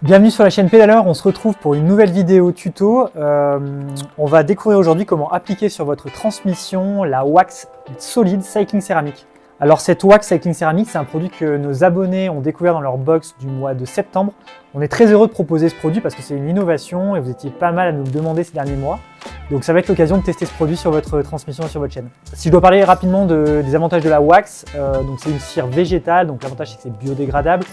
Bienvenue sur la chaîne Pédaleur, on se retrouve pour une nouvelle vidéo tuto. On va découvrir aujourd'hui comment appliquer sur votre transmission la wax solide Cycling Ceramic. Alors cette wax Cycling Ceramic, c'est un produit que nos abonnés ont découvert dans leur box du mois de septembre. On est très heureux de proposer ce produit parce que c'est une innovation et vous étiez pas mal à nous le demander ces derniers mois. Donc ça va être l'occasion de tester ce produit sur votre transmission et sur votre chaîne. Si je dois parler rapidement des avantages de la wax, donc c'est une cire végétale, donc l'avantage c'est que c'est biodégradable.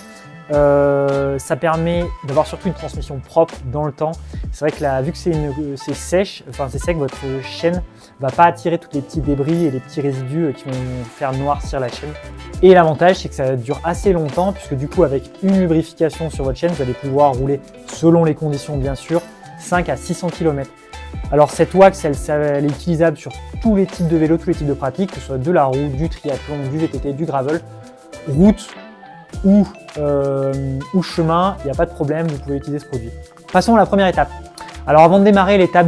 Ça permet d'avoir surtout une transmission propre dans le temps. C'est vrai que vu que c'est sec, votre chaîne va pas attirer tous les petits débris et les petits résidus qui vont faire noircir la chaîne. Et l'avantage c'est que ça dure assez longtemps puisque du coup avec une lubrification sur votre chaîne, vous allez pouvoir rouler selon les conditions bien sûr 5 à 600 km. Alors cette wax elle est utilisable sur tous les types de vélos, tous les types de pratiques, que ce soit de la route, du triathlon, du VTT, du gravel, route ou chemin, il n'y a pas de problème, vous pouvez utiliser ce produit. Passons à la première étape. Alors avant de démarrer l'étape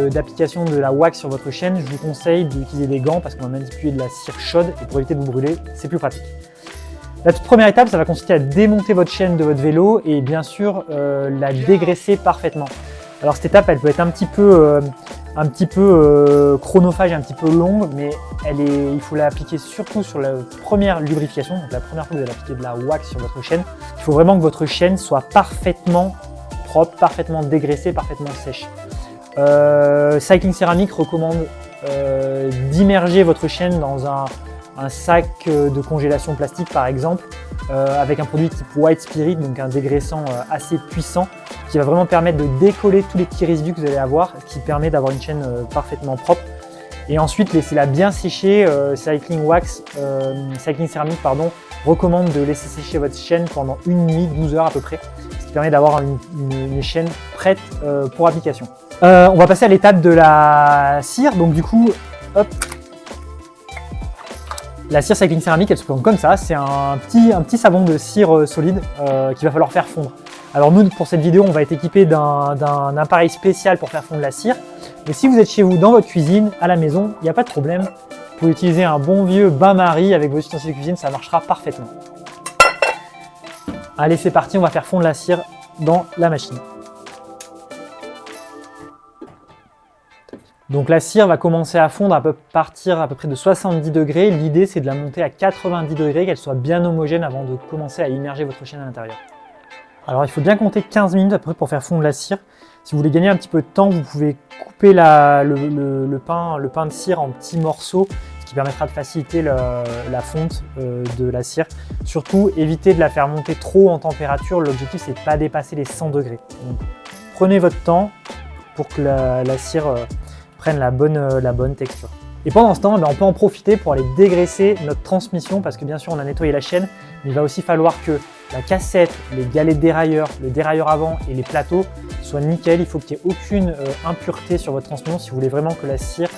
d'application de la wax sur votre chaîne, je vous conseille d'utiliser des gants parce qu'on va manipuler de la cire chaude et pour éviter de vous brûler, c'est plus pratique. La toute première étape, ça va consister à démonter votre chaîne de votre vélo et bien sûr la dégraisser parfaitement. Alors cette étape, elle peut être un petit peu chronophage, un petit peu longue, mais il faut l'appliquer surtout sur la première lubrification, donc la première fois que vous allez appliquer de la wax sur votre chaîne. Il faut vraiment que votre chaîne soit parfaitement propre, parfaitement dégraissée, parfaitement sèche. Cycling Ceramic recommande d'immerger votre chaîne dans un sac de congélation plastique par exemple, avec un produit type White Spirit, donc un dégraissant assez puissant, qui va vraiment permettre de décoller tous les petits résidus que vous allez avoir, ce qui permet d'avoir une chaîne parfaitement propre. Et ensuite, laissez-la bien sécher. Cycling Ceramic recommande de laisser sécher votre chaîne pendant une nuit, 12 heures à peu près, ce qui permet d'avoir une chaîne prête pour application. On va passer à l'étape de la cire. Donc du coup, hop, la cire Cycling Ceramic, elle se présente comme ça. C'est un petit savon de cire solide qu'il va falloir faire fondre. Alors nous, pour cette vidéo, on va être équipé d'un appareil spécial pour faire fondre la cire. Mais si vous êtes chez vous, dans votre cuisine, à la maison, il n'y a pas de problème. Vous pouvez utiliser un bon vieux bain-marie avec vos ustensiles de cuisine, ça marchera parfaitement. Allez, c'est parti, on va faire fondre la cire dans la machine. Donc la cire va commencer à fondre, partir à peu près de 70 degrés. L'idée, c'est de la monter à 90 degrés, qu'elle soit bien homogène avant de commencer à immerger votre chaîne à l'intérieur. Alors il faut bien compter 15 minutes à peu près pour faire fondre la cire. Si vous voulez gagner un petit peu de temps, vous pouvez couper le pain de cire en petits morceaux, ce qui permettra de faciliter la fonte de la cire. Surtout, évitez de la faire monter trop en température. L'objectif, c'est de ne pas dépasser les 100 degrés. Donc, prenez votre temps pour que la cire prenne la bonne texture. Et pendant ce temps, on peut en profiter pour aller dégraisser notre transmission parce que bien sûr, on a nettoyé la chaîne, mais il va aussi falloir que la cassette, les galets de dérailleur, le dérailleur avant et les plateaux soient nickel. Il faut qu'il n'y ait aucune impureté sur votre transmission si vous voulez vraiment que la cire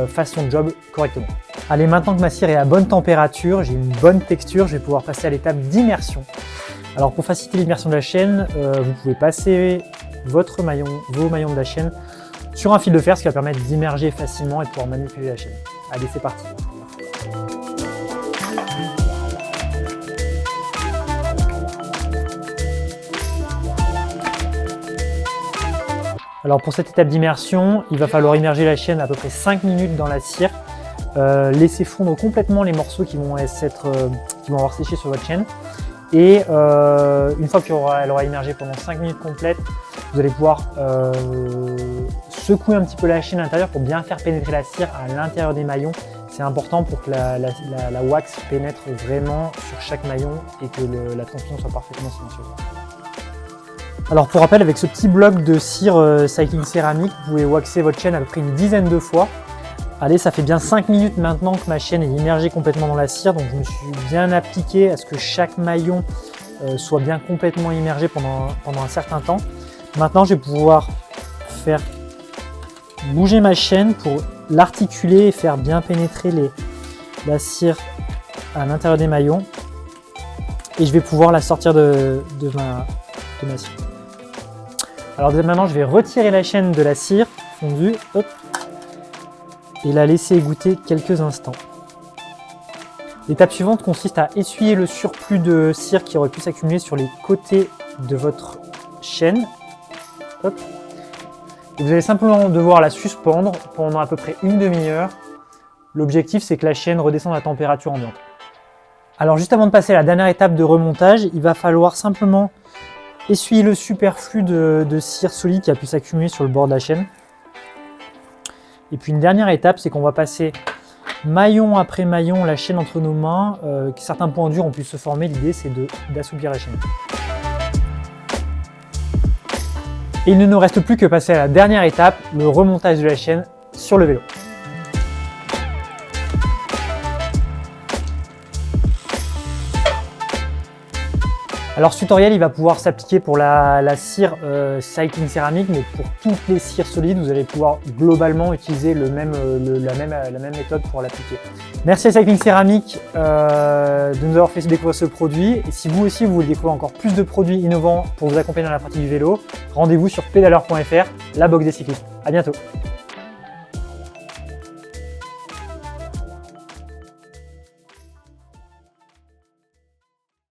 fasse son job correctement. Allez, maintenant que ma cire est à bonne température, j'ai une bonne texture, je vais pouvoir passer à l'étape d'immersion. Alors pour faciliter l'immersion de la chaîne, vous pouvez passer vos maillons de la chaîne sur un fil de fer, ce qui va permettre d'immerger facilement et de pouvoir manipuler la chaîne. Allez, c'est parti. Alors pour cette étape d'immersion, il va falloir immerger la chaîne à peu près 5 minutes dans la cire. Laisser fondre complètement les morceaux qui vont avoir séché sur votre chaîne. Et une fois qu'elle aura immergé pendant 5 minutes complètes, vous allez pouvoir secouer un petit peu la chaîne à l'intérieur pour bien faire pénétrer la cire à l'intérieur des maillons. C'est important pour que la wax pénètre vraiment sur chaque maillon et que la transmission soit parfaitement silencieuse. Alors pour rappel, avec ce petit bloc de cire Cycling Ceramic, vous pouvez waxer votre chaîne à peu près une dizaine de fois. Allez, ça fait bien 5 minutes maintenant que ma chaîne est immergée complètement dans la cire, donc je me suis bien appliqué à ce que chaque maillon soit bien complètement immergé pendant un certain temps. Maintenant, je vais pouvoir faire bouger ma chaîne pour l'articuler et faire bien pénétrer la cire à l'intérieur des maillons. Et je vais pouvoir la sortir de ma cire. Alors maintenant, je vais retirer la chaîne de la cire fondue, hop, et la laisser égoutter quelques instants. L'étape suivante consiste à essuyer le surplus de cire qui aurait pu s'accumuler sur les côtés de votre chaîne. Hop. Et vous allez simplement devoir la suspendre pendant à peu près une demi-heure. L'objectif, c'est que la chaîne redescende à température ambiante. Alors juste avant de passer à la dernière étape de remontage, il va falloir simplement essuyer le superflu de cire solide qui a pu s'accumuler sur le bord de la chaîne. Et puis une dernière étape, c'est qu'on va passer maillon après maillon la chaîne entre nos mains. Certains points durs ont pu se former, l'idée c'est d'assouplir la chaîne. Et il ne nous reste plus que passer à la dernière étape, le remontage de la chaîne sur le vélo. Alors ce tutoriel il va pouvoir s'appliquer pour la cire Cycling Céramique, mais pour toutes les cires solides, vous allez pouvoir globalement utiliser la même méthode pour l'appliquer. Merci à Cycling Céramique de nous avoir fait découvrir ce produit. Et si vous aussi vous voulez découvrir encore plus de produits innovants pour vous accompagner dans la pratique du vélo, rendez-vous sur pedaleur.fr, la box des cyclistes. À bientôt.